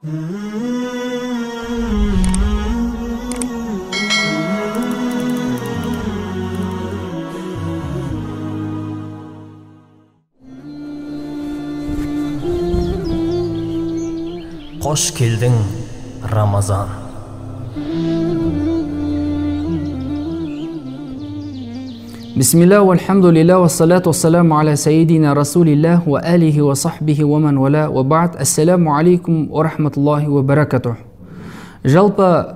Қош келдің, Рамазан. Бисмилlah, вальхамдулилlah, вассалату вассаламу аля сайидина расулиллах, ва алихи ва сахбихи ва ман вала, ва ба'д, ассаламу алейкум ва рахматуллахи ва баракатух. Жалпы,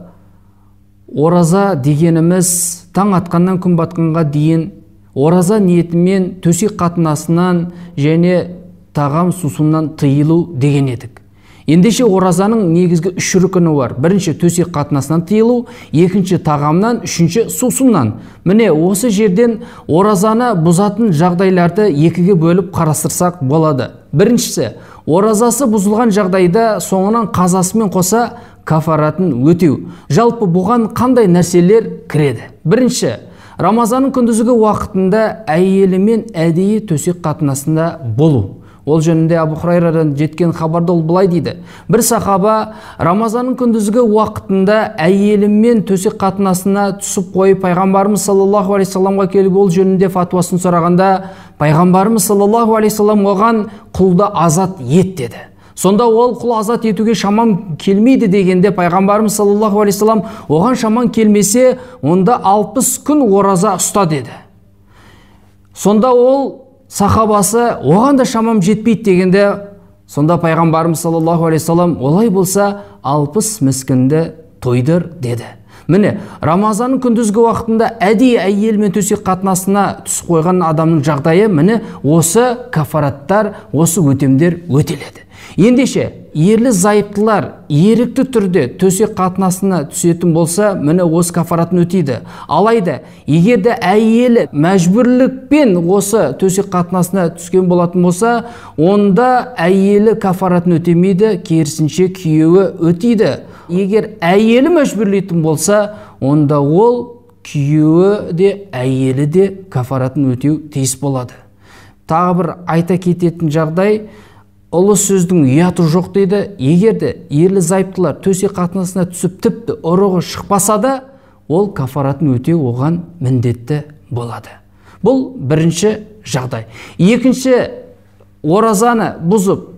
ораза дегеніміз таң атқаннан күн батқанға дейін ораза ниетімен төсек қатынасынан және тағам сусыннан тыйылу деген едік. Ендеше оразаның негізгі үш рүкіні бар. Бірінші төсек қатынасынан тыйылу, екінші тағамнан, үшінші сусыннан. Міне осы жерден оразаны бұзатын жағдайларды екіге бөліп қарастырсақ болады. Біріншісі, оразасы бұзылған жағдайда соңынан қазасымен қоса кафаратын өтеу. Жалпы бұған қандай нәрселер кіреді? Бірінші, Рамазанның күндізгі уақытында әйелімен әдейі төсек қатынасында болу. Ол жөнінде Абу Хурайрадан жеткен хабарда ол былай дейді: бір сахаба Рамазанның күндізгі уақытында әйелімен төсек қатынасына түсіп қойып пайғамбарымыз саллаллаху алейхи саламға келіп ол жөнінде фатуасын сұрағанда, пайғамбарымыз саллаллаху алейхи салам оған құлды азат ет деді. Сонда ол құл азат етуге шамам келмейді дегенде пайғамбарымыз саллаллаху алейхи салам оған шаман келмесе, онда 60 күн ораза ұста деді. Сонда ол сахабасы оған да шамам жетпейді дегенде, сонда пайғамбарымыз саллаллаху алейхи салам олай болса 60 міскінді тойдыр деді. Міне, Рамазанның күндізгі уақытында әдейі әйелмен төсек қатынасына түсіп қойған адамның жағдайы міне осы кафараттар, осы өтемдер өтеледі. Ендеше, ерлі зайыптылар ерікті түрде төсек қатынасына түсетін болса, міне осы кафаратын өтейді. Алайда, егерде әйелі мәжбүрлікпен осы төсек қатынасына түскен болатын болса, онда әйелі кафаратын өтемейді, керісінше күйеуі өтейді. Егер әйелі мәжбүрлейтін болса, онда ол күйеуі де, әйелі де кафаратын өтеу тиіс болады. Тағы бір айта кететін жағдай, ұлы сөздің ұяты жоқ дейді. Егерде ерлі зайыптылар төсек қатынасына түсіп тіпті ұрығы шықпаса да, ол кафаратын өтеу оған міндетті болады. Бұл бірінші жағдай. Екінші, оразаны бұзып,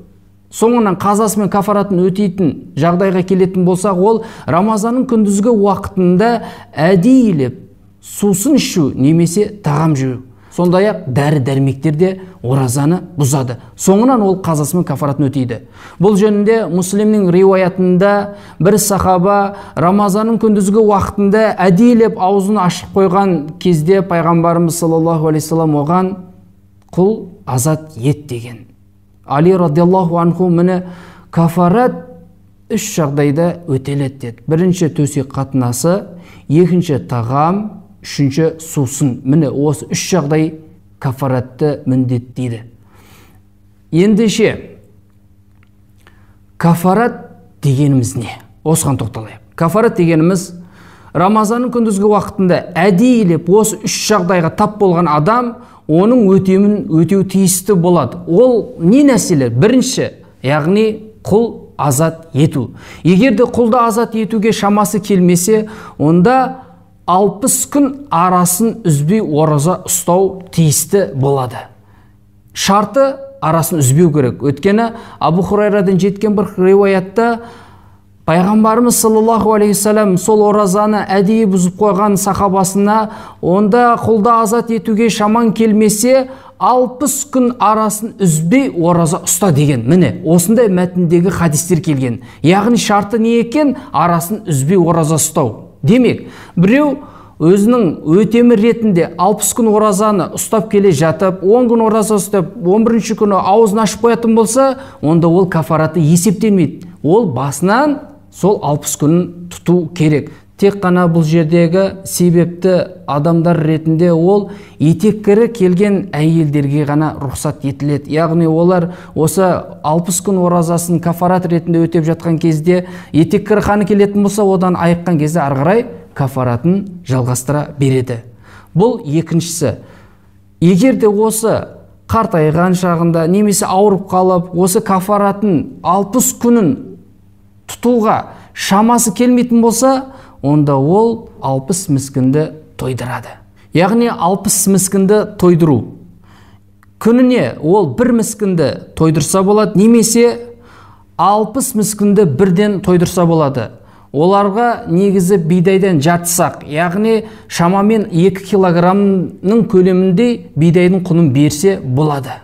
соңынан қазасымен кафаратын өтейтін жағдайға келетін болсақ, ол Рамазанның күндізгі уақытында әдейілеп сусын ішу немесе тағам жеу, сондай-ақ дәрі-дәрмектерде оразаны бұзады. Соңынан ол қазасымен кафаратын өтейді. Бұл жөнінде Муслимнің риуаятында бір сахаба Рамазанның күндізгі уақытында әдейілеп аузын ашып қойған кезде пайғамбарымыз саллаллаху алейхи салам оған құл азат ет деген. Али радиаллаху анху міне кафарат үш жағдайда өтеледі деді. Бірінші төсек қатынасы, екінші тағам, үшінші сусын. Міне осы үш жағдай кафаратты міндеттейді. Ендеше, кафарат дегеніміз не? Осыған тоқталайық. Кафарат дегеніміз Рамазанның күндізгі уақытында әдейілеп осы үш жағдайға тап болған адам оның өтемін өтеу тиісті болады. Ол не нәрселер? Бірінші, яғни құл азат ету. Егерде құлды азат етуге шамасы келмесе, онда 60 күн арасын үзбей ораза ұстау тиісті болады. Шарты арасын үзбеу керек. Өткені Абу Хурайрадан жеткен бір риуаятта пайғамбарымыз саллаллаху алейхи салам сол оразаны әдейі бұзып қойған сахабасына, онда құлды азат етуге шаман келмесе 60 күн арасын үзбей ораза ұста деген. Міне, осындай мәтіндегі хадистер келген. Яғни шарты не екен? Арасын үзбей ораза ұстау. Демек, біреу өзінің өтемі ретінде 60 күн оразаны ұстап келе жатып, 10 күн ораза ұстап, 11-ші күні аузын ашып қоятын болса, онда ол кафараты есептелмейді. Ол басынан сол 60 күнін тұту керек. Тек қана бұл жердегі себепті адамдар ретінде ол етеккірі келген әйелдерге ғана рұқсат етіледі. Яғни олар осы 60 күн оразасын кафарат ретінде өтеп жатқан кезде етеккірі қаны келетін болса, одан айыққан кезде арғарай кафаратын жалғастыра береді. Бұл екіншісі. Егер де осы қартайған шағында немесе ауырып қалып, осы кафаратын 60 күнін тұтуға шамасы келмейтін болса, онда ол 60 міскінді тойдырады. Яғни 60 міскінді тойдыру. Күніне ол 1 міскінді тойдырса болады, немесе 60 міскінді бірден тойдырса болады. Оларға негізі бидайдан жатсақ, яғни шамамен 2 килограмның көлемінде бидайдың құнын берсе болады.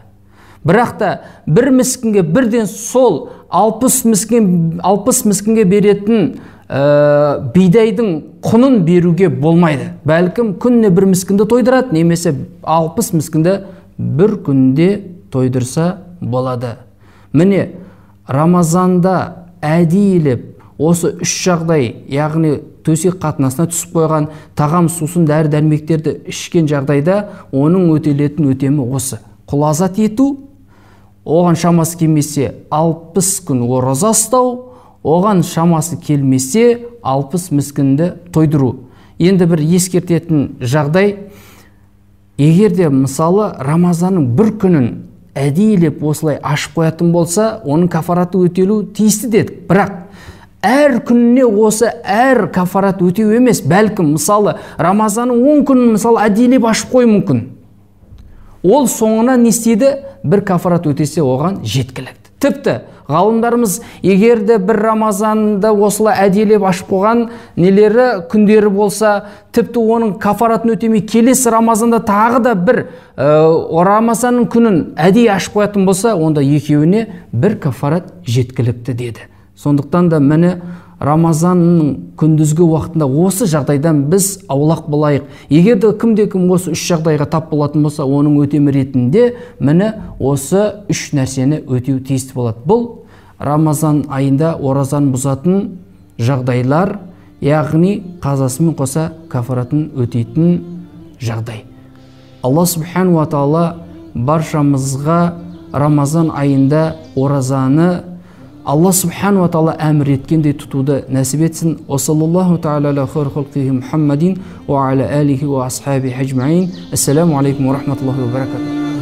Бірақ та 1 міскінге бірден сол 60 міскінге беретін бидайдың құнын беруге болмайды. Бәлкім күніне 1 міскінді тойдырады, немесе 60 міскінді бір күнде тойдырса болады. Міне, Рамазанда әдейілеп осы 3 жағдай, яғни төсек қатынасына түсіп қойған, тағам, сусын, дәрі-дәрмектерді ішкен жағдайда оның өтелетін өтемі осы. Құл азат ету, оған шамасы келмесе 60 күн ораза ұстау, оған шамасы келмесе 60 міскінді тойдыру. Енді бір ескертетін жағдай, егерде мысалы Рамазанның бір күнін әдейілеп осылай ашып қоятын болса, оның кафараты өтелу тиісті дедік. Бірақ әр күніне осы әр кафарат өтеу емес, бәлкім мысалы Рамазанның 10 күнін мысалы әдейілеп ашып қою мүмкін. Ол соңына не істейді? Бір кафарат өтесе оған жеткілікті. Тіпті ғалымдарымыз егерде бір Рамазанды осылай әдейілеп ашып қойған нелері күндері болса, тіпті оның кафаратын өтемей келесі Рамазанда тағы да бір Рамазанның күнін әдейі ашып қоятын болса, онда екеуіне бір кафарат жеткілікті деді. Сондықтан да мені Рамазанның күндізгі уақытында осы жағдайдан біз аулақ болайық. Егерде кімде-кім осы 3 жағдайға тап болатын болса, оның өтемі ретінде мені осы 3 нәрсені өтеу тиісті болады. Бұл Рамазан айында оразаны бұзатын жағдайлар, яғни қазасымен қоса кафаратын өтейтін жағдай. Алла субхану ва тағала баршамызға Рамазан айында оразаны Алла субхану ва тағала әмір еткендей тұтуды нәсіп етсін. Саллаллаху тағала аля хайр халқихи Мухаммадин ва аля алихи ва асхаби хаджмаин. Ассаламу алейкум ва рахматуллахи ва баракатух.